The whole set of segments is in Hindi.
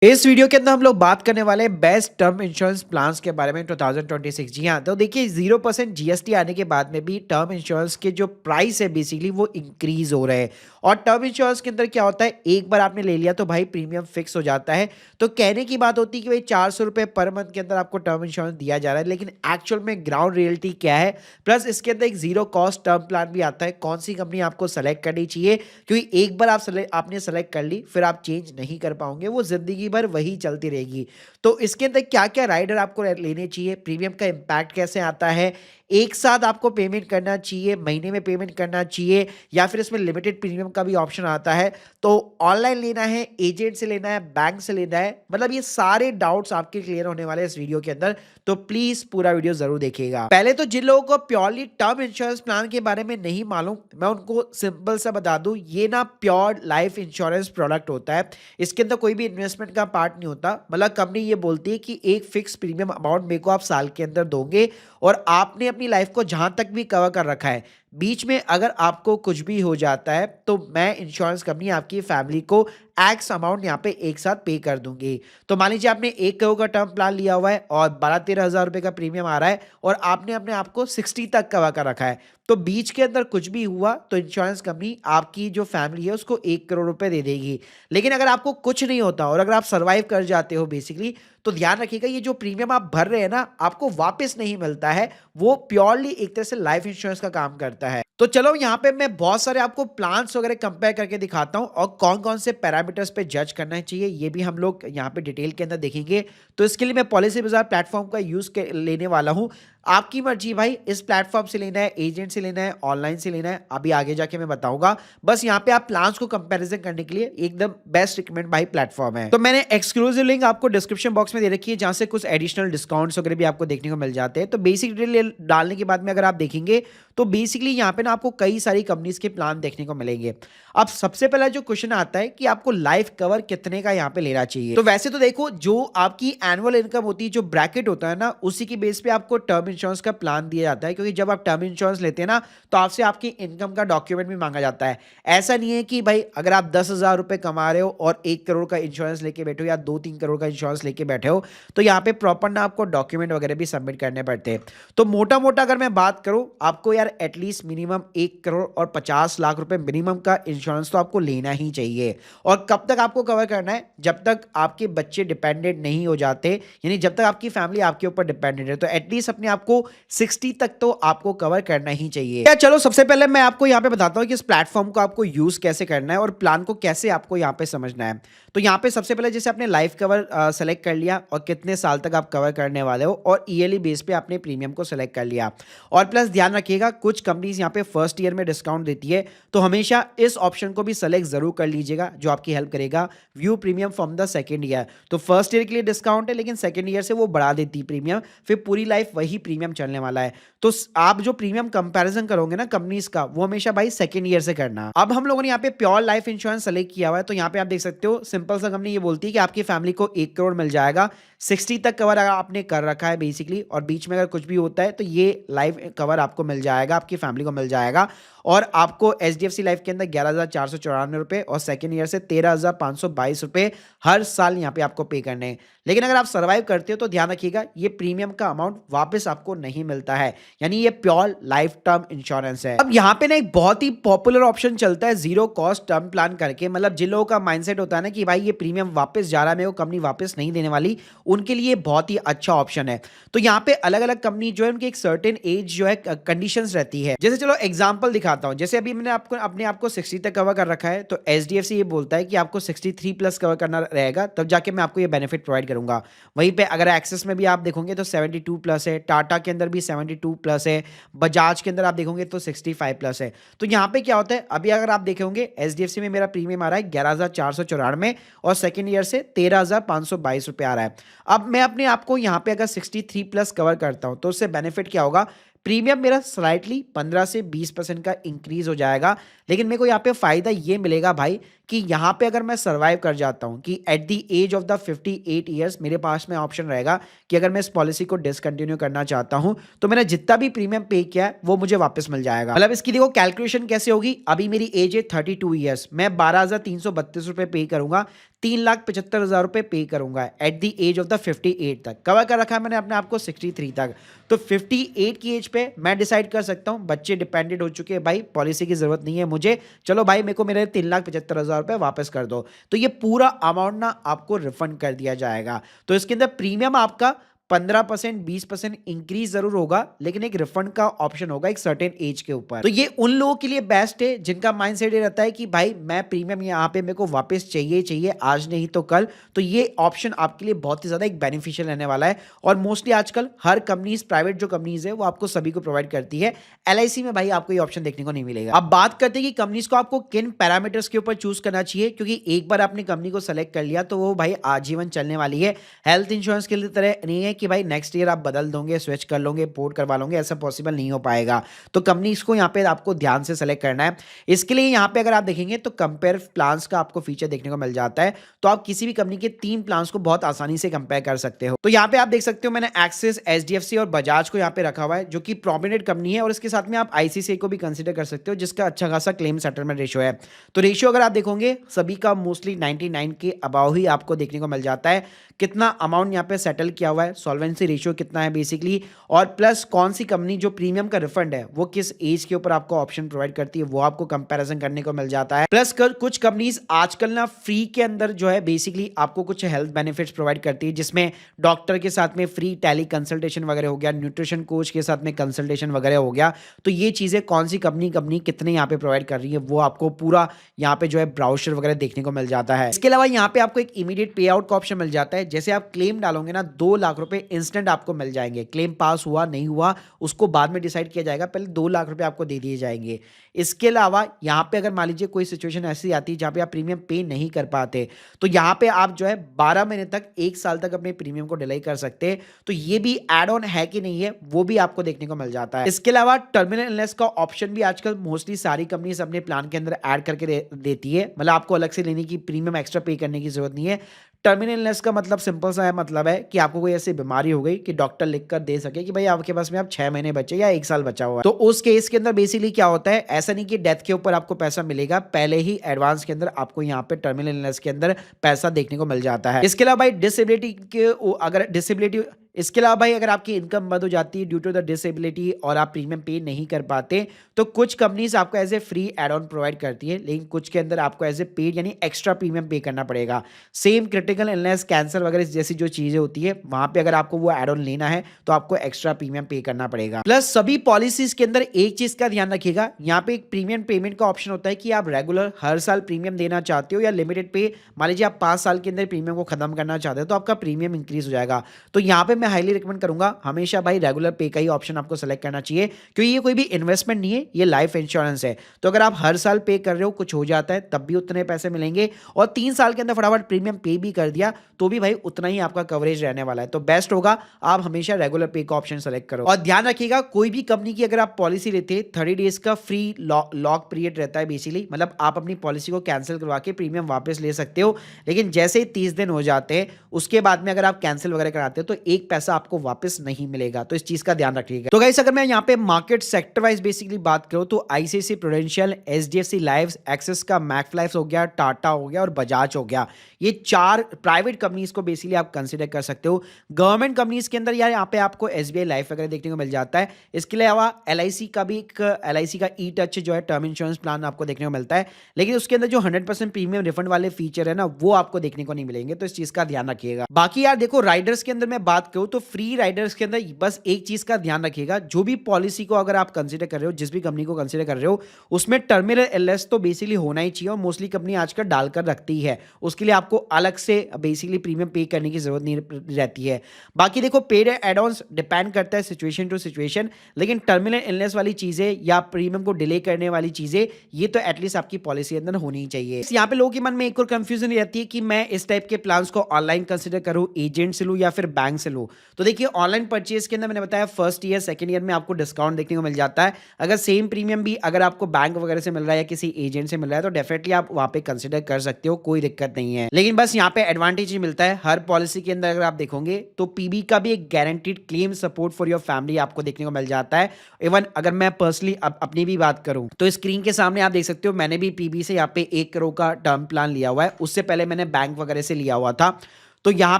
इस वीडियो के अंदर हम लोग बात करने वाले हैं बेस्ट टर्म इंश्योरेंस प्लान्स के बारे में 2026। जी हाँ, तो देखिए 0% जीएसटी आने के बाद में भी टर्म इंश्योरेंस के जो प्राइस है बेसिकली वो इंक्रीज हो रहे हैं। और टर्म इंश्योरेंस के अंदर क्या होता है, एक बार आपने ले लिया तो भाई प्रीमियम फिक्स हो जाता है। तो कहने की बात होती है कि भाई 400 रुपये पर मंथ के अंदर आपको टर्म इंश्योरेंस दिया जा रहा है, लेकिन एक्चुअल में ग्राउंड रियलिटी क्या है। प्लस इसके अंदर एक जीरो कॉस्ट टर्म प्लान भी आता है, कौन सी कंपनी आपको सेलेक्ट करनी चाहिए, क्योंकि एक बार आपने सेलेक्ट कर ली फिर आप चेंज नहीं कर पाओगे, वो जिंदगी भर वही चलती रहेगी। तो इसके अंदर क्या क्या राइडर आपको लेने चाहिए, प्रीमियम का इम्पैक्ट कैसे आता है, एक साथ आपको पेमेंट करना चाहिए, महीने में पेमेंट करना चाहिए, या फिर इसमें लिमिटेड प्रीमियम का भी ऑप्शन आता है। तो ऑनलाइन लेना है, एजेंट से लेना है, बैंक से लेना है, मतलब ये सारे डाउट्स आपके क्लियर होने वाले हैं इस वीडियो के अंदर। तो प्लीज पूरा वीडियो जरूर देखिएगा। पहले तो जिन लोगों को प्योरली टर्म इंश्योरेंस प्लान के बारे में नहीं मालूम, मैं उनको सिंपल सा बता दूं, ये ना प्योर लाइफ इंश्योरेंस प्रोडक्ट होता है। इसके अंदर कोई भी इन्वेस्टमेंट का पार्ट नहीं होता। मतलब कंपनी ये बोलती है कि एक फिक्स प्रीमियम अमाउंट मेरे को आप साल के अंदर दोगे, और आपने अपनी लाइफ को जहां तक भी कवर कर रखा है, बीच में अगर आपको कुछ भी हो जाता है तो मैं इंश्योरेंस कंपनी आपकी फैमिली को एक्स अमाउंट यहाँ पे एक साथ पे कर दूंगी। तो मान लीजिए आपने 1 करोड़ का टर्म प्लान लिया हुआ है और 12-13 हज़ार रुपए का प्रीमियम आ रहा है, और आपने अपने आप को 60 तक कवर कर रखा है, तो बीच के अंदर कुछ भी हुआ तो इंश्योरेंस कंपनी आपकी जो फैमिली है उसको 1 करोड़ रुपए दे देगी। लेकिन अगर आपको कुछ नहीं होता और अगर आप सर्वाइव कर जाते हो बेसिकली, तो ध्यान रखिएगा ये जो प्रीमियम आप भर रहे हैं ना, आपको वापस नहीं मिलता है, वो प्योरली एक तरह से लाइफ इंश्योरेंस का काम करता है। तो चलो यहाँ पे मैं बहुत सारे आपको प्लान्स वगैरह कंपेयर करके दिखाता हूँ, और कौन कौन से पैरामीटर्स पे जज करना चाहिए ये भी हम लोग यहाँ पे डिटेल के अंदर देखेंगे। तो इसके लिए मैं पॉलिसी बाजार प्लेटफॉर्म का यूज लेने वाला हूँ। आपकी मर्जी भाई, इस प्लेटफॉर्म से लेना है, एजेंट से लेना है, ऑनलाइन से लेना है, अभी आगे जाके मैं बताऊंगा। बस यहाँ पे आप प्लान्स को कंपैरिजन करने के लिए एकदम बेस्ट रिकमेंड भाई प्लेटफॉर्म है। तो मैंने एक्सक्लूसिव लिंक आपको डिस्क्रिप्शन बॉक्स में दे रखी है, जहां से कुछ एडिशनल डिस्काउंट्स वगैरह भी आपको देखने को मिल जाते हैं। तो बेसिक डिटेल डालने के बाद में अगर आप देखेंगे तो बेसिकली यहाँ पे ना आपको कई सारी कंपनीज के प्लान देखने को मिलेंगे। अब सबसे पहला जो क्वेश्चन आता है कि आपको लाइफ कवर कितने का यहाँ पे लेना चाहिए। तो वैसे तो देखो, जो आपकी एनुअल इनकम होती है, जो ब्रैकेट होता है ना, उसी की बेस पे आपको टर्म इंश्योरेंस का प्लान दिया जाता है। क्योंकि जब आप टर्म इंश्योरेंस लेते हैं ना, तो आपसे आपकी इनकम का डॉक्यूमेंट भी मांगा जाता है। ऐसा नहीं है कि भाई अगर आप 10,000 रुपए कमा रहे हो और 1 करोड़ का इंश्योरेंस लेके बैठे हो या 2-3 करोड़ का इंश्योरेंस लेके बैठे हो, तो यहाँ पे प्रॉपर ना आपको डॉक्यूमेंट वगैरह भी सबमिट करने पड़ते हैं। तो मोटा मोटा अगर मैं बात करूं, आपको यार एटलीस्ट मिनिमम 1 करोड़ और 50 लाख रुपए मिनिमम का इंश्योरेंस तो आपको लेना ही चाहिए। और कब तक आपको कवर करना है, जब तक आपके बच्चे डिपेंडेंट नहीं हो जाते, यानी जब तक आपकी फैमिली आपके ऊपर डिपेंडेंट है, तो एटलीस्ट अपने आपको 60 तक तो आपको कवर करना ही चाहिए। क्या, चलो सबसे पहले मैं आपको यहाँ पे बताता हूँ कि इस प्लेटफॉर्म को आपको यूज कैसे करना है और प्लान को कैसे आपको यहाँ पे समझना है। तो यहाँ पे सबसे पहले जैसे आपने लाइफ कवर सेलेक्ट कर लिया और कितने साल तक आप कवर करने वाले हो, और ईयरली बेस पे आपने प्रीमियम को सेलेक्ट कर लिया। और प्लस ध्यान रखिएगा, कुछ कंपनीज यहाँ पे फर्स्ट ईयर में डिस्काउंट देती है, तो हमेशा इस ऑप्शन को भी सेलेक्ट जरूर कर लीजिएगा, जो आपकी हेल्प करेगा। View premium from the second year, तो फर्स्ट ईयर के लिए डिस्काउंट है, लेकिन सेकंड ईयर से वो बढ़ा देती है प्रीमियम, फिर पूरी लाइफ वही प्रीमियम चलने वाला है। तो आप जो प्रीमियम कंपैरिजन करोगे ना कंपनीज का, वो हमेशा भाई सेकंड ईयर से करना। अब हम लोगों ने यहाँ पे प्योर लाइफ इंश्योरेंस सेलेक्ट किया हुआ है, तो यहाँ पे आप देख सकते हो सिंपल सा कंपनी ये बोलती है कि आपकी फैमिली को 1 करोड़ मिल जाएगा, 60 तक कवर अगर आपने कर रखा है बेसिकली, और बीच में अगर कुछ भी होता है तो ये लाइफ कवर आपको मिल जाएगा, आपकी फैमिली को मिल जाएगा। और आपको एचडीएफसी लाइफ के अंदर 11,494 रुपए और सेकंड ईयर से 13,522 रुपए हर साल यहाँ पे आपको पे करने हैं। लेकिन अगर आप सर्वाइव करते हो तो ध्यान रखिएगा, ये प्रीमियम का अमाउंट वापस आपको नहीं मिलता है, यानी ये प्योर लाइफ टर्म इंश्योरेंस है। अब यहाँ पे ना एक बहुत ही पॉपुलर ऑप्शन चलता है जीरो कॉस्ट टर्म प्लान करके। मतलब जिन लोगों का माइंडसेट होता है ना कि भाई ये प्रीमियम वापस जा रहा है, मेरे को कंपनी वापस नहीं देने वाली, उनके लिए बहुत ही अच्छा ऑप्शन है। तो यहाँ पे अलग अलग कंपनी जो है उनकी एक सर्टेन एज जो है कंडीशंस रहती है। जैसे चलो एग्जांपल दिखाता हूँ, जैसे अभी मैंने आपको अपने आपको 60 तक कवर कर रखा है, तो एचडीएफसी ये बोलता है कि आपको 63 प्लस कवर करना रहेगा, तब जाके मैं आपको ये बेनिफिट प्रोवाइड करूंगा। वहीं पे अगर एक्सेस में भी आप देखोगे तो 72 प्लस है, टाटा के अंदर भी 72 प्लस है, बजाज के अंदर आप देखोगे तो 65 प्लस है। तो यहाँ पे क्या होता है, अभी अगर आप देखेंगे एचडीएफसी में मेरा प्रीमियम आ रहा है 11,494 और सेकेंड ईयर से 13,522 रुपए आ रहा है। अब मैं अपने आपको यहाँ पे अगर 63 प्लस कवर करता हूँ, तो उससे बेनिफिट क्या होगा, प्रीमियम मेरा स्लाइटली 15 से 20% का इंक्रीज हो जाएगा। लेकिन मेरे को यहाँ पे फ़ायदा ये मिलेगा भाई कि यहाँ पे अगर मैं सर्वाइव कर जाता हूँ कि at the age of the 58 years मेरे पास में ऑप्शन रहेगा कि अगर मैं इस पॉलिसी को डिसकंटिन्यू करना चाहता हूँ तो मेरा जितना भी प्रीमियम पे किया है वो मुझे वापस मिल जाएगा। मतलब इसकी देखो कैलकुलेशन कैसे होगी, अभी मेरी एज है 32 ईयर्स, मैं 12,332 रुपये पे करूंगा, 3,75,000 रुपये पे करूंगा at the age of the 58 तक। कवर कर रखा है मैंने अपने आप को 63 तक। तो 58 की एज पे मैं डिसाइड कर सकता हूँ, बच्चे डिपेंडेंट हो चुके हैं भाई, पॉलिसी की जरूरत नहीं है मुझे, चलो भाई मेरे को मेरे 3,75,000 रुपये वापस कर दो, तो ये पूरा अमाउंट ना आपको रिफंड कर दिया जाएगा। तो इसके अंदर प्रीमियम आपका 15% 20% इंक्रीज जरूर होगा, लेकिन एक रिफंड का ऑप्शन होगा एक सर्टेन एज के ऊपर। तो ये उन लोगों के लिए बेस्ट है जिनका माइंडसेट ये रहता है कि भाई मैं प्रीमियम यहाँ पे मेरे को वापस चाहिए चाहिए आज नहीं तो कल, तो ये ऑप्शन आपके लिए बहुत ही ज्यादा एक बेनिफिशियल रहने वाला है। और मोस्टली आजकल हर कंपनीज, प्राइवेट जो कंपनीज है वो आपको सभी को प्रोवाइड करती है। एलआईसी में भाई आपको ये ऑप्शन देखने को नहीं मिलेगा। अब बात करते हैं कि कंपनीज को आपको किन पैरामीटर्स के ऊपर चूज करना चाहिए, क्योंकि एक बार आपने कंपनी को सेलेक्ट कर लिया तो वो भाई आजीवन चलने वाली है। हेल्थ इंश्योरेंस के लिए तरह नहीं है कि भाई नेक्स्ट ईयर आप बदल दोगे, स्विच कर लोगे, पोर्ट करवा लोगे, ऐसा पॉसिबल नहीं हो पाएगा। तो कंपनीज को यहाँ पे आपको ध्यान से सेलेक्ट करना है। इसके लिए यहाँ पे अगर आप देखेंगे तो कंपेयर प्लान्स का आपको फीचर देखने को मिल जाता है, तो आप किसी भी कंपनी के 3 प्लान्स को बहुत आसानी से कंपेयर कर सकते हो। तो यहाँ पे आप देख सकते हो मैंने एक्सिस, एचडीएफसी और बजाज को यहाँ पे रखा हुआ है, जो कि प्रोमिनेंट कंपनी है, और इसके साथ में आप आईसीआईसीआई को भी कंसीडर कर सकते हो, जिसका अच्छा खासा क्लेम सेटलमेंट रेशियो है। तो रेशियो अगर आप देखोगे सभी का मोस्टली 99 के अबाव ही आपको देखने को मिल जाता है। कितना अमाउंट यहाँ पे सेटल किया हुआ है, सॉल्वेंसी रेशियो कितना है बेसिकली, और प्लस कौन सी कंपनी जो प्रीमियम का रिफंड है वो किस एज के ऊपर आपको ऑप्शन प्रोवाइड करती है, वो आपको कंपैरिजन करने को मिल जाता है। प्लस कुछ कंपनीज आजकल ना फ्री के अंदर जो है बेसिकली आपको कुछ हेल्थ बेनिफिट्स प्रोवाइड करती है, जिसमें डॉक्टर के साथ में फ्री टेली कंसल्टेशन वगैरह हो गया, न्यूट्रिशन कोच के साथ में कंसल्टेशन वगैरह हो गया। तो ये चीजें कौन सी कंपनी कितने यहाँ पे प्रोवाइड कर रही है वो आपको पूरा यहाँ पे जो है ब्राउचर वगैरह देखने को मिल जाता है। इसके अलावा यहाँ पे आपको एक इमीडिएट पे आउट का ऑप्शन मिल जाता है। जैसे आप क्लेम डालोगे ना 2 लाख रुपए इंस्टेंट आपको मिल जाएंगे। क्लेम पास हुआ नहीं हुआ उसको बाद में डिसाइड किया जाएगा, पहले 2 लाख रुपए आपको दे दिए जाएंगे। इसके अलावा यहाँ पे अगर मान लीजिए कोई सिचुएशन ऐसी आती है जहाँ पे आप प्रीमियम पे नहीं कर पाते, तो यहाँ पे आप जो है 12 महीने तक 1 साल तक अपने प्रीमियम को डिले कर सकते हैं। तो ये भी एड ऑन है कि नहीं है वो भी आपको देखने को मिल जाता है। इसके अलावा टर्मिनल इलनेस का ऑप्शन भी आजकल मोस्टली सारी कंपनीज अपने प्लान के अंदर ऐड करके देती है। मतलब आपको अलग से लेने की, प्रीमियम एक्स्ट्रा पे करने की जरूरत नहीं है। टर्मिनल इलनेस का मतलब सिंपल सा है, मतलब है कि आपको कोई ऐसी बीमारी हो गई कि डॉक्टर लिख कर दे सके कि भाई आपके पास में आप 6 महीने बचे या 1 साल बचा हुआ है। तो उस केस के अंदर बेसिकली क्या होता है, ऐसा नहीं कि डेथ के ऊपर आपको पैसा मिलेगा, पहले ही एडवांस के अंदर आपको यहाँ पे टर्मिनल इलनेस के अंदर पैसा देखने को मिल जाता है। इसके अलावा भाई डिसेबिलिटी के अगर डिसेबिलिटी इसके अलावा भाई अगर आपकी इनकम बंद हो जाती है ड्यू टू द डिसेबिलिटी और आप प्रीमियम पे नहीं कर पाते, तो कुछ कंपनीज आपको as a free add on provide करती है, लेकिन कुछ के अंदर आपको एज ए पेड यानी एक्स्ट्रा प्रीमियम पे करना पड़ेगा। सेम क्रिटिकल इलनेस, कैंसर वगैरह जैसी जो चीजें होती है वहां पे अगर आपको वो एड ऑन लेना है तो आपको एक्स्ट्रा प्रीमियम पे करना पड़ेगा। प्लस सभी पॉलिसीज के अंदर एक चीज का ध्यान रखिएगा, यहाँ पे एक प्रीमियम पेमेंट का ऑप्शन होता है कि आप रेगुलर हर साल प्रीमियम देना चाहते हो या लिमिटेड पे, मान लीजिए आप 5 साल के अंदर प्रीमियम को खत्म करना चाहते हो तो आपका प्रीमियम इंक्रीज हो जाएगा। तो यहाँ पे मैं हाईली रिकमेंड करूंगा हमेशा भाई रेगुलर पे का ही ऑप्शन आपको सेलेक्ट करना चाहिए, क्योंकि ये कोई भी इन्वेस्टमेंट नहीं है, ये लाइफ इंश्योरेंस है। तो अगर आप हर साल पे कर रहे हो, कुछ हो जाता है तब भी उतने पैसे मिलेंगे, और 3 साल के अंदर फटाफट प्रीमियम पे भी कर दिया तो भी भाई उतना ही आपका कवरेज रहने वाला है। तो बेस्ट होगा आप हमेशा रेगुलर पे का ऑप्शन सेलेक्ट करो। और ध्यान रखिएगा कोई भी कंपनी की अगर आप पॉलिसी लेते हैं 30 डेज का फ्री लॉक पीरियड रहता है बेसिकली, मतलब आप अपनी पॉलिसी को कैंसिल करवा के प्रीमियम वापस ले सकते हो, लेकिन जैसे ही 30 दिन हो जाते हैं उसके बाद में अगर आप कैंसिल वगैरह कराते हो तो 1 पैसा आपको वापस नहीं मिलेगा। तो इस चीज का ध्यान रखिएगा। तो गाइस अगर मैं यहाँ पे मार्केट सेक्टर वाइज बेसिकली बात करूं तो ICICI prudential, HDFC life, axis का मैक्स लाइफ हो गया, टाटा हो गया और बजाज हो गया, ये 4 प्राइवेट कंपनीज को बेसिकली आप कंसीडर कर सकते हो। गवर्नमेंट कंपनीज के अंदर यार यहाँ पे आपको एसबीआई लाइफ वगैरह देखने को मिल जाता है। इसके अलावा एलआईसी का भी एक एलआईसी का ई टच जो है टर्म इंश्योरेंस प्लान आपको देखने को मिलता है, लेकिन उसके अंदर जो 100% प्रीमियम रिफंड वाले फीचर है ना वो आपको देखने को नहीं मिलेंगे। तो इस चीज का ध्यान रखिएगा। बाकी यार देखो राइडर्स के अंदर मैं बात करूं तो फ्री राइडर्स के अंदर बस एक चीज का ध्यान रखिएगा, जो भी पॉलिसी को अगर आप कंसीडर कर रहे हो, जिस भी कंपनी को कंसीडर कर रहे हो, उसमें टर्मिनल इलनेस तो बेसिकली होना ही चाहिए, और मोस्टली कंपनी आजकल डालकर रखती है। उसके लिए आपको अलग से बेसिकली प्रीमियम पे करने की जरूरत नहीं रहती है। बाकी देखो पेड एड ऑन्स डिपेंड करता है सिचुएशन टू सिचुएशन, लेकिन टर्मिनल इलनेस वाली चीजें या प्रीमियम को डिले करने वाली चीजें ये तो एटलीस्ट आपकी पॉलिसी अंदर होनी ही चाहिए। यहाँ पे लोगों के मन में एक और कंफ्यूजन रहती है कि मैं इस टाइप के प्लान्स को ऑनलाइन कंसीडर करूं, एजेंट से लूं या फिर बैंक से लूं। तो देखिए ऑनलाइन परचेज के अंदर मैंने बताया फर्स्ट ईयर सेकंड ईयर में आपको डिस्काउंट देखने को मिल जाता है। अगर सेम प्रीमियम भी अगर आपको बैंक वगैरह से मिल रहा है या किसी एजेंट से मिल रहा है तो डेफिनेटली आप वहाँ पे कंसिडर कर सकते हो, कोई दिक्कत नहीं है। लेकिन बस यहाँ पे एडवांटेज ही मिलता है हर पॉलिसी के अंदर, अगर आप देखोगे तो पीबी का भी एक guaranteed claim support for your family आपको देखने को मिल जाता है। इवन अगर मैं पर्सनली अपनी भी बात करूं तो स्क्रीन के सामने आप देख सकते हो मैंने भी पीबी से यहाँ पे 1 करोड़ का टर्म प्लान लिया हुआ है, उससे पहले मैंने बैंक वगैरह से लिया हुआ था। तो यहाँ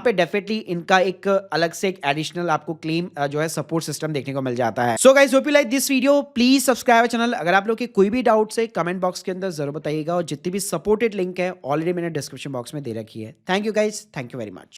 पे डेफिनेटली इनका एक अलग से एक एडिशनल आपको क्लेम जो है सपोर्ट सिस्टम देखने को मिल जाता है। So guys hope you like this video, please subscribe channel. अगर आप लोग के कोई भी डाउट है कमेंट बॉक्स के अंदर जरूर बताइएगा, और जितनी भी सपोर्टेड लिंक है ऑलरेडी मैंने डिस्क्रिप्शन बॉक्स में दे रखी है। Thank you guys, thank you very much.